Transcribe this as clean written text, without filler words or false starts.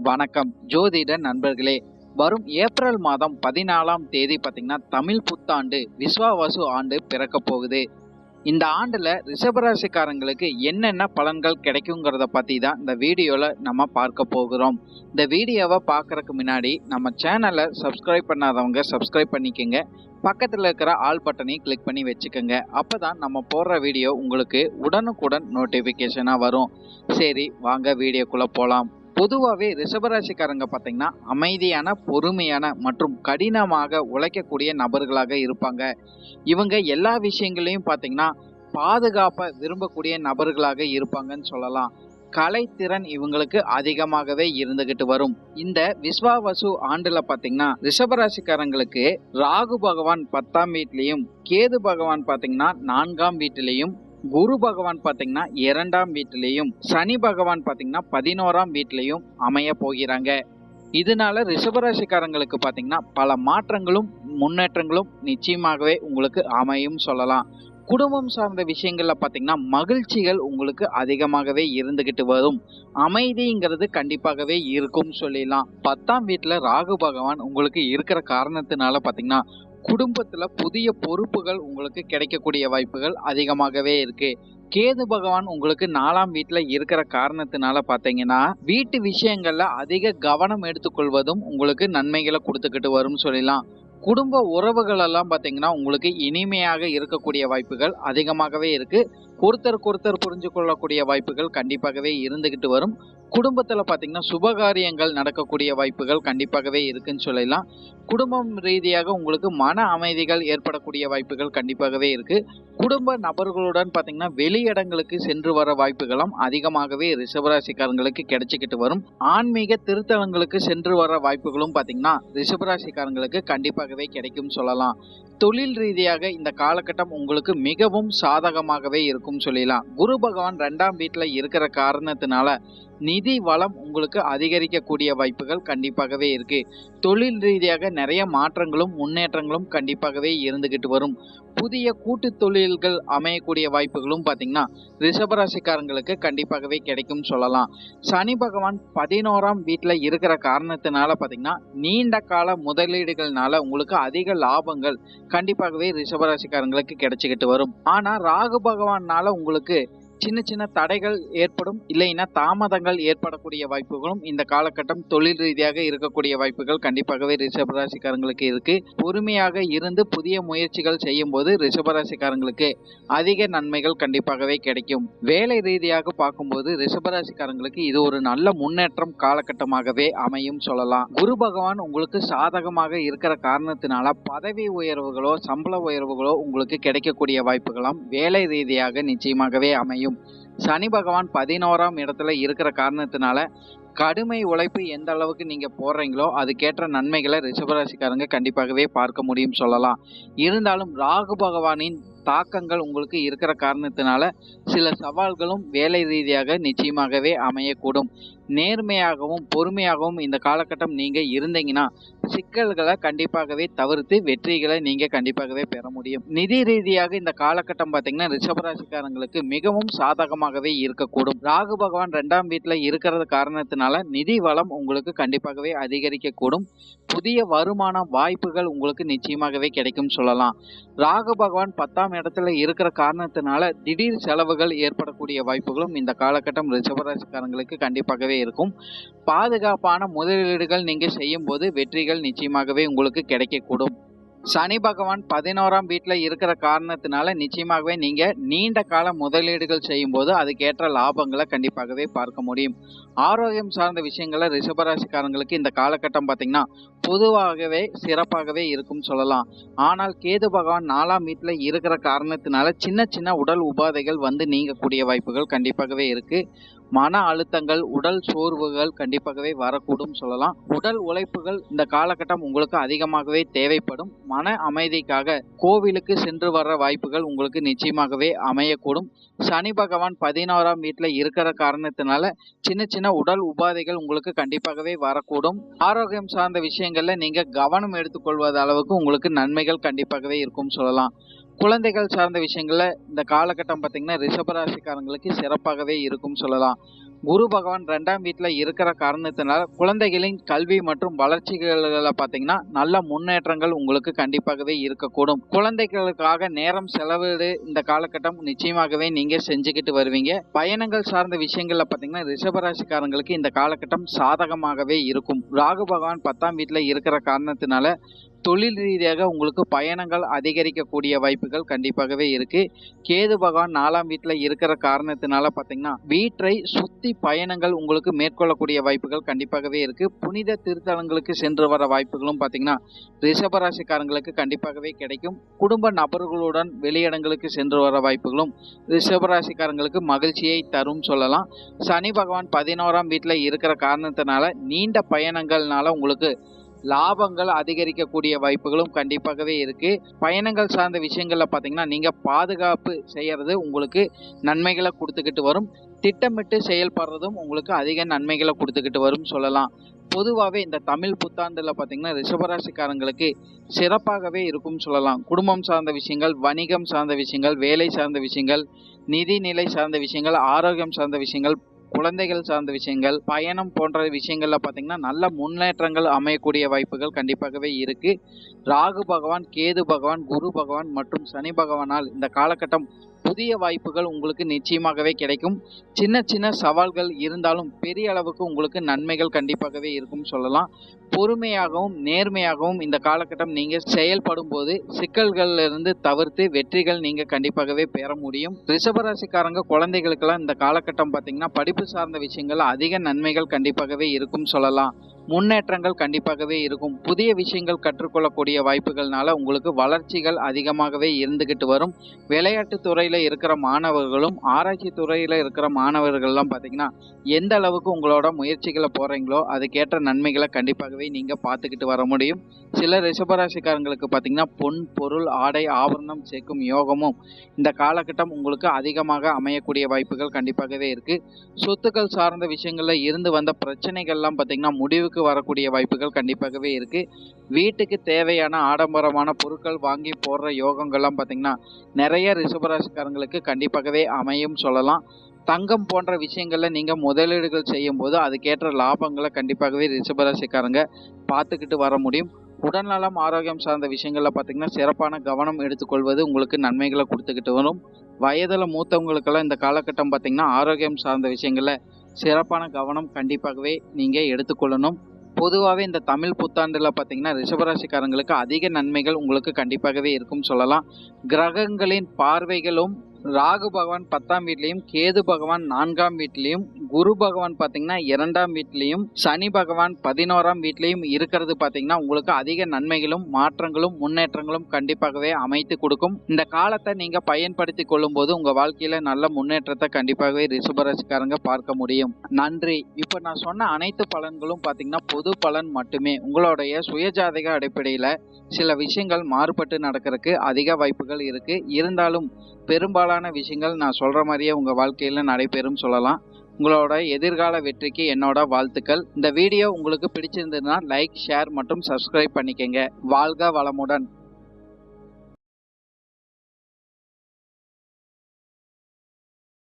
வணக்கம் ஜோதிட நண்பர்களே. வரும் ஏப்ரல் மாதம் 14ஆம் தேதி பார்த்தீங்கன்னா தமிழ் புத்தாண்டு விஸ்வாவசு ஆண்டு பிறக்க போகுது. இந்த ஆண்டுல ரிஷபராசிக்காரங்களுக்கு என்னென்ன பலன்கள் கிடைக்குங்கிறத பத்தி தான் இந்த வீடியோல நம்ம பார்க்க போகிறோம். இந்த வீடியோவை பார்க்கறதுக்கு முன்னாடி நம்ம சேனலை சப்ஸ்கிரைப் பண்ணாதவங்க சப்ஸ்கிரைப் பண்ணிக்கோங்க. பக்கத்தில் இருக்கிற ஆல் பட்டனையும் கிளிக் பண்ணி வச்சுக்கோங்க. அப்பதான் நம்ம போடுற வீடியோ உங்களுக்கு உடனுக்குடன் நோட்டிஃபிகேஷனாக வரும். சரி, வாங்க வீடியோக்குள்ள போகலாம். பொதுவாகவே ரிஷபராசிக்காரங்க பார்த்தீங்கன்னா அமைதியான, பொறுமையான மற்றும் கடினமாக உழைக்கக்கூடிய நபர்களாக இருப்பாங்க. இவங்க எல்லா விஷயங்களையும் பார்த்தீங்கன்னா பாதுகாப்பை விரும்பக்கூடிய நபர்களாக இருப்பாங்கன்னு சொல்லலாம். கலைத்திறன் இவங்களுக்கு அதிகமாகவே இருந்துகிட்டு வரும். இந்த விஸ்வாவசு ஆண்டுல பாத்தீங்கன்னா ரிஷபராசிக்காரங்களுக்கு ராகு பகவான் 10ஆம் வீட்டிலையும், கேது பகவான் பாத்தீங்கன்னா 4ஆம் வீட்டிலையும், குரு பகவான் பாத்தீங்கன்னா 2ஆம் வீட்டிலையும், சனி பகவான் பாத்தீங்கன்னா 11ஆம் வீட்டிலையும் அமைய போகிறாங்க. இதனால ரிஷபராசிக்காரங்களுக்கு பாத்தீங்கன்னா பல மாற்றங்களும் முன்னேற்றங்களும் நிச்சயமாகவே உங்களுக்கு அமையும் சொல்லலாம். குடும்பம் சார்ந்த விஷயங்கள்ல பாத்தீங்கன்னா மகிழ்ச்சிகள் உங்களுக்கு அதிகமாகவே இருந்துகிட்டு வரும். அமைதிங்கிறது கண்டிப்பாகவே இருக்கும் சொல்லிடலாம். 10ஆம் வீட்டுல ராகு பகவான் உங்களுக்கு இருக்கிற காரணத்தினால பாத்தீங்கன்னா குடும்பத்துல புதிய பொறுப்புகள் உங்களுக்கு கிடைக்கக்கூடிய வாய்ப்புகள் அதிகமாகவே இருக்கு. கேது பகவான் உங்களுக்கு 4ஆம் வீட்டுல இருக்கிற காரணத்தினால பாத்தீங்கன்னா வீட்டு விஷயங்கள்ல அதிக கவனம் எடுத்துக்கொள்வதும் உங்களுக்கு நன்மைகளை கொடுத்துக்கிட்டு வரும் சொல்லலாம். குடும்ப உறவுகள் எல்லாம் பாத்தீங்கன்னா உங்களுக்கு இனிமையாக இருக்கக்கூடிய வாய்ப்புகள் அதிகமாகவே இருக்கு. ஒருத்தருக்கு ஒருத்தர் புரிஞ்சு கொள்ளக்கூடிய வாய்ப்புகள் கண்டிப்பாகவே இருந்துகிட்டு வரும். குடும்பத்துல பாத்தீங்கன்னா சுபகாரியங்கள் நடக்கக்கூடிய வாய்ப்புகள் கண்டிப்பாகவே இருக்குன்னு சொல்லலாம். குடும்பம் ரீதியாக உங்களுக்கு மன அமைதிகள் ஏற்படக்கூடிய வாய்ப்புகள் கண்டிப்பாகவே இருக்கு. குடும்ப நபர்களுடன் பாத்தீங்கன்னா வெளியிடங்களுக்கு சென்று வர வாய்ப்புகளும் அதிகமாகவே ரிஷபராசிக்காரங்களுக்கு கிடைச்சிக்கிட்டு வரும். ஆன்மீக திருத்தலங்களுக்கு சென்று வர வாய்ப்புகளும் பாத்தீங்கன்னா ரிஷபராசிக்காரங்களுக்கு கண்டிப்பாகவே கிடைக்கும் சொல்லலாம். தொழில் ரீதியாக இந்த காலகட்டம் உங்களுக்கு மிகவும் சாதகமாகவே இருக்கும் சொல்லலாம். குரு பகவான் 2ஆம் வீட்டுல இருக்கிற காரணத்தினால நிதி வளம் உங்களுக்கு அதிகரிக்கக்கூடிய வாய்ப்புகள் கண்டிப்பாகவே இருக்கு. தொழில் ரீதியாக நிறைய மாற்றங்களும் முன்னேற்றங்களும் கண்டிப்பாகவே இருந்துகிட்டு வரும். புதிய கூட்டு தொழில்கள் அமையக்கூடிய வாய்ப்புகளும் பாத்தீங்கன்னா ரிஷபராசிக்காரங்களுக்கு கண்டிப்பாகவே கிடைக்கும் சொல்லலாம். சனி பகவான் 11ஆம் வீட்டுல இருக்கிற காரணத்தினால பாத்தீங்கன்னா நீண்ட கால முதலீடுகள்னால உங்களுக்கு அதிக லாபங்கள் கண்டிப்பாகவே ரிஷபராசிக்காரங்களுக்கு கிடைச்சிக்கிட்டு வரும். ஆனா ராகு பகவானால உங்களுக்கு சின்ன சின்ன தடைகள் ஏற்படும், இல்லைன்னா தாமதங்கள் ஏற்படக்கூடிய வாய்ப்புகளும் இந்த காலகட்டம் தொழில் ரீதியாக இருக்கக்கூடிய வாய்ப்புகள் கண்டிப்பாகவே ரிஷபராசிக்காரங்களுக்கு இருக்கு. பொறுமையாக இருந்து புதிய முயற்சிகள் செய்யும் போது ரிஷபராசிக்காரங்களுக்கு அதிக நன்மைகள் கண்டிப்பாகவே கிடைக்கும். வேலை ரீதியாக பார்க்கும்போது ரிஷபராசிக்காரங்களுக்கு இது ஒரு நல்ல முன்னேற்றம் காலகட்டமாகவே அமையும் சொல்லலாம். குரு பகவான் உங்களுக்கு சாதகமாக இருக்கிற காரணத்தினால பதவி உயர்வுகளோ சம்பள உயர்வுகளோ உங்களுக்கு கிடைக்கக்கூடிய வாய்ப்புகளும் வேலை ரீதியாக நிச்சயமாகவே அமையும். சனி பகவான் 11ஆம் இடத்துல இருக்கிற காரணத்தினால கடுமை உழைப்பு எந்த அளவுக்கு நீங்க போடுறீங்களோ அதுக்கேற்ற நன்மைகளை ரிஷபராசிக்காரங்க கண்டிப்பாகவே பார்க்க முடியும் சொல்லலாம். இருந்தாலும் ராகு பகவானின் தாக்கங்கள் உங்களுக்கு இருக்கிற காரணத்தினால சில சவால்களும் வேலை ரீதியாக நிச்சயமாகவே அமையக்கூடும். நேர்மையாகவும் பொறுமையாகவும் இந்த காலகட்டம் நீங்க இருந்தீங்கன்னா சிக்கல்களை கண்டிப்பாகவே தவிர்த்து வெற்றிகளை நீங்க கண்டிப்பாகவே பெற முடியும். நிதி ரீதியாக இந்த காலகட்டம் பாத்தீங்கன்னா ரிஷபராசிக்காரங்களுக்கு மிகவும் சாதகமாகவே இருக்கக்கூடும். ராகு பகவான் 2ஆம் வீட்டுல இருக்கிறது காரணத்தினால நிதி வளம் உங்களுக்கு கண்டிப்பாகவே அதிகரிக்கக்கூடும். புதிய வருமான வாய்ப்புகள் உங்களுக்கு நிச்சயமாகவே கிடைக்கும் சொல்லலாம். ராகு பகவான் 10ஆம் இடத்துல இருக்கிற காரணத்தினால திடீர் செலவுகள் ஏற்படக்கூடிய வாய்ப்புகளும் இந்த காலகட்டம் ரிஷபராசிக்காரங்களுக்கு கண்டிப்பாகவே இருக்கும். பாதுகாப்பான முதலீடுகள் நீங்க செய்யும் போது வெற்றிகள் நிச்சயமாகவே உங்களுக்கு கிடைக்கக்கூடும். சனி பகவான் 11ஆம் வீட்டுல இருக்கிற காரணத்தினால நிச்சயமாகவே நீங்க நீண்ட கால முதலீடுகள் செய்யும் போது அதுக்கேற்ற லாபங்களை கண்டிப்பாகவே பார்க்க முடியும். ஆரோக்கியம் சார்ந்த விஷயங்கள ரிஷபராசிக்காரங்களுக்கு இந்த காலகட்டம் பாத்தீங்கன்னா பொதுவாகவே சிறப்பாகவே இருக்கும் சொல்லலாம். ஆனால் கேது பகவான் 4ஆம் வீட்டுல இருக்கிற காரணத்தினால சின்ன சின்ன உடல் உபாதைகள் வந்து நீங்கக்கூடிய வாய்ப்புகள் கண்டிப்பாகவே இருக்கு. மன அழுத்தங்கள், உடல் சோர்வுகள் கண்டிப்பாகவே வரக்கூடும் சொல்லலாம். உடல் உழைப்புகள் இந்த காலகட்டம் உங்களுக்கு அதிகமாகவே தேவைப்படும். மன அமைதிக்காக கோவிலுக்கு சென்று வர வாய்ப்புகள் உங்களுக்கு நிச்சயமாகவே அமையக்கூடும். சனி பகவான் 11ஆம் வீட்டுல இருக்கிற காரணத்தினால சின்ன சின்ன உடல் உபாதைகள் உங்களுக்கு கண்டிப்பாகவே வரக்கூடும். ஆரோக்கியம் சார்ந்த விஷயங்கள்ல நீங்க கவனம் எடுத்துக்கொள்வது அளவுக்கு உங்களுக்கு நன்மைகள் கண்டிப்பாகவே இருக்கும் சொல்லலாம். குழந்தைகள் சார்ந்த விஷயங்கள்ல இந்த காலகட்டம் பாத்தீங்கன்னா ரிஷபராசிக்காரங்களுக்கு சிறப்பாகவே இருக்கும் சொல்லலாம். குரு பகவான் 2ஆம் வீட்டுல இருக்கிற காரணத்தினால குழந்தைகளின் கல்வி மற்றும் வளர்ச்சிகளை பாத்தீங்கன்னா நல்ல முன்னேற்றங்கள் உங்களுக்கு கண்டிப்பாகவே இருக்கக்கூடும். குழந்தைகளுக்காக நேரம் செலவிடு இந்த காலகட்டம் நிச்சயமாகவே நீங்க செஞ்சுக்கிட்டு வருவீங்க. பயணங்கள் சார்ந்த விஷயங்கள்ல பாத்தீங்கன்னா ரிஷபராசிக்காரங்களுக்கு இந்த காலகட்டம் சாதகமாகவே இருக்கும். ராகு பகவான் 10ஆம் வீட்டுல இருக்கிற காரணத்தினால தொழில் ரீதியாக உங்களுக்கு பயணங்கள் அதிகரிக்கக்கூடிய வாய்ப்புகள் கண்டிப்பாகவே இருக்கு. கேது பகவான் 4ஆம் வீட்டுல இருக்கிற காரணத்தினால பாத்தீங்கன்னா வீட்டை சுத்தி பயணங்கள் உங்களுக்கு மேற்கொள்ளக்கூடிய வாய்ப்புகள் கண்டிப்பாகவே இருக்கு. புனித திருத்தலங்களுக்கு சென்று வர வாய்ப்புகளும் பாத்தீங்கன்னா ரிஷபராசிக்காரங்களுக்கு கண்டிப்பாகவே கிடைக்கும். குடும்ப நபர்களுடன் வெளியிடங்களுக்கு சென்று வர வாய்ப்புகளும் ரிஷபராசிக்காரங்களுக்கு மகிழ்ச்சியை தரும் சொல்லலாம். சனி பகவான் 11ஆம் வீட்டுல இருக்கிற காரணத்தினால நீண்ட பயணங்கள்னால உங்களுக்கு லாபங்கள் அதிகரிக்கக்கூடிய வாய்ப்புகளும் கண்டிப்பாகவே இருக்கு. பயணங்கள் சார்ந்த விஷயங்கள்ல பாத்தீங்கன்னா நீங்க பாதுகாப்பு செய்யறது உங்களுக்கு நன்மைகளை கொடுத்துக்கிட்டு வரும். திட்டமிட்டு செயல்படுறதும் உங்களுக்கு அதிக நன்மைகளை கொடுத்துக்கிட்டு வரும் சொல்லலாம். பொதுவாகவே இந்த தமிழ் புத்தாண்டுல பாத்தீங்கன்னா ரிஷபராசிக்காரங்களுக்கு சிறப்பாகவே இருக்கும் சொல்லலாம். குடும்பம் சார்ந்த விஷயங்கள், வணிகம் சார்ந்த விஷயங்கள், வேலை சார்ந்த விஷயங்கள், நிதிநிலை சார்ந்த விஷயங்கள், ஆரோக்கியம் சார்ந்த விஷயங்கள், குழந்தைகள் சார்ந்த விஷயங்கள், பயணம் போன்ற விஷயங்கள்ல பாத்தீங்கன்னா நல்ல முன்னேற்றங்கள் அமையக்கூடிய வாய்ப்புகள் கண்டிப்பாகவே இருக்கு. ராகு பகவான், கேது பகவான், குரு பகவான் மற்றும் சனி பகவானால் இந்த காலகட்டம் புதிய வாய்ப்புகள் உங்களுக்கு நிச்சயமாகவே கிடைக்கும். சின்ன சின்ன சவால்கள் இருந்தாலும் பெரிய அளவுக்கு உங்களுக்கு நன்மைகள் கண்டிப்பாகவே இருக்கும் சொல்லலாம். பொறுமையாகவும் நேர்மையாகவும் இந்த காலகட்டம் நீங்க செயல்படும் போது சிக்கல்கள்ல இருந்து தவிர்த்து வெற்றிகள் நீங்க கண்டிப்பாகவே பெற முடியும். ரிஷபராசிக்காரங்க குழந்தைகளுக்கெல்லாம் இந்த காலகட்டம் பாத்தீங்கன்னா படிப்பு சார்ந்த விஷயங்கள் அதிக நன்மைகள் கண்டிப்பாகவே இருக்கும் சொல்லலாம். முன்னேற்றங்கள் கண்டிப்பாகவே இருக்கும். புதிய விஷயங்கள் கற்றுக்கொள்ளக்கூடிய வாய்ப்புகள்னால உங்களுக்கு வளர்ச்சிகள் அதிகமாகவே இருந்துகிட்டு வரும். விளையாட்டு துறையில இருக்கிற மாணவர்களும் ஆராய்ச்சி துறையில இருக்கிற மாணவர்கள்லாம் பாத்தீங்கன்னா எந்த அளவுக்கு உங்களோட முயற்சிகளை போறீங்களோ அதுக்கேற்ற நன்மைகளை கண்டிப்பாகவே நீங்க பார்த்துக்கிட்டு வர முடியும். சில ரிஷபராசிக்காரங்களுக்கு பாத்தீங்கன்னா பொன் பொருள் ஆடை ஆபரணம் சேர்க்கும் யோகமும் இந்த காலகட்டம் உங்களுக்கு அதிகமாக அமையக்கூடிய வாய்ப்புகள் கண்டிப்பாகவே இருக்கு. சொத்துக்கள் சார்ந்த விஷயங்கள்ல இருந்து வந்த பிரச்சனைகள்லாம் பாத்தீங்கன்னா முடிவுக்கு வரக்கூடிய வாய்ப்புகள் கண்டிப்பாகவே இருக்கு. வீட்டுக்கு தேவையான ஆடம்பரமான பொருட்கள் வாங்கி போடுற யோகங்கள்லாம் பாத்தீங்கன்னா நிறைய ரிஷபராசிக்காரங்களுக்கு கண்டிப்பாகவே அமையும் சொல்லலாம். தங்கம் போன்ற விஷயங்கள்ல நீங்க முதலீடுகள் செய்யும் போது அதுக்கேற்ற லாபங்களை கண்டிப்பாகவே ரிஷபராசிக்காரங்க பார்த்துக்கிட்டு வர முடியும். உடல்நலம் ஆரோக்கியம் சார்ந்த விஷயங்கள்ல பாத்தீங்கன்னா சிறப்பான கவனம் எடுத்துக்கொள்வது உங்களுக்கு நன்மைகளை கொடுத்துக்கிட்டு வரும். வயதுல மூத்தவங்களுக்கெல்லாம் இந்த காலகட்டம் பாத்தீங்கன்னா ஆரோக்கியம் சார்ந்த விஷயங்கள்ல சிறப்பான கவனம் கண்டிப்பாகவே நீங்க எடுத்துக்கொள்ளணும். பொதுவாகவே இந்த தமிழ் புத்தாண்டுல பாத்தீங்கன்னா ரிஷபராசிக்காரங்களுக்கு அதிக நன்மைகள் உங்களுக்கு கண்டிப்பாகவே இருக்கும் சொல்லலாம். கிரகங்களின் பார்வைகளும் ராகு பகவான் 10ஆம் வீட்லையும், கேது பகவான் 4ஆம் வீட்லையும், குரு பகவான் பாத்தீங்கன்னா 2ஆம் வீட்லையும், சனி பகவான் 11ஆம் வீட்லையும் இருக்கிறது பாத்தீங்கன்னா உங்களுக்கு அதிக நன்மைகளும் மாற்றங்களும் முன்னேற்றங்களும் கண்டிப்பாகவே அமைத்து கொடுக்கும். இந்த காலத்தை நீங்க பயன்படுத்தி கொள்ளும் போது உங்க வாழ்க்கையில நல்ல முன்னேற்றத்தை கண்டிப்பாகவே ரிஷபராசிக்காரங்க பார்க்க முடியும். நன்றி. இப்ப நான் சொன்ன அனைத்து பலன்களும் பாத்தீங்கன்னா பொது பலன் மட்டுமே. உங்களுடைய சுயஜாதக அடிப்படையில சில விஷயங்கள் மாறுபட்டு நடக்கிறதுக்கு அதிக வாய்ப்புகள் இருக்கு. இருந்தாலும் பெரும்பாலான விஷயங்கள் நான் சொல்ற மாதிரியே உங்க வாழ்க்கையில நடைபெறும் சொல்லலாம். உங்களோட எதிர்கால வெற்றிக்கு என்னோட வாழ்த்துக்கள். இந்த வீடியோ உங்களுக்கு பிடிச்சிருந்ததுன்னா லைக், ஷேர் மற்றும் சப்ஸ்கிரைப் பண்ணிக்கங்க. வாழ்க வளமுடன்.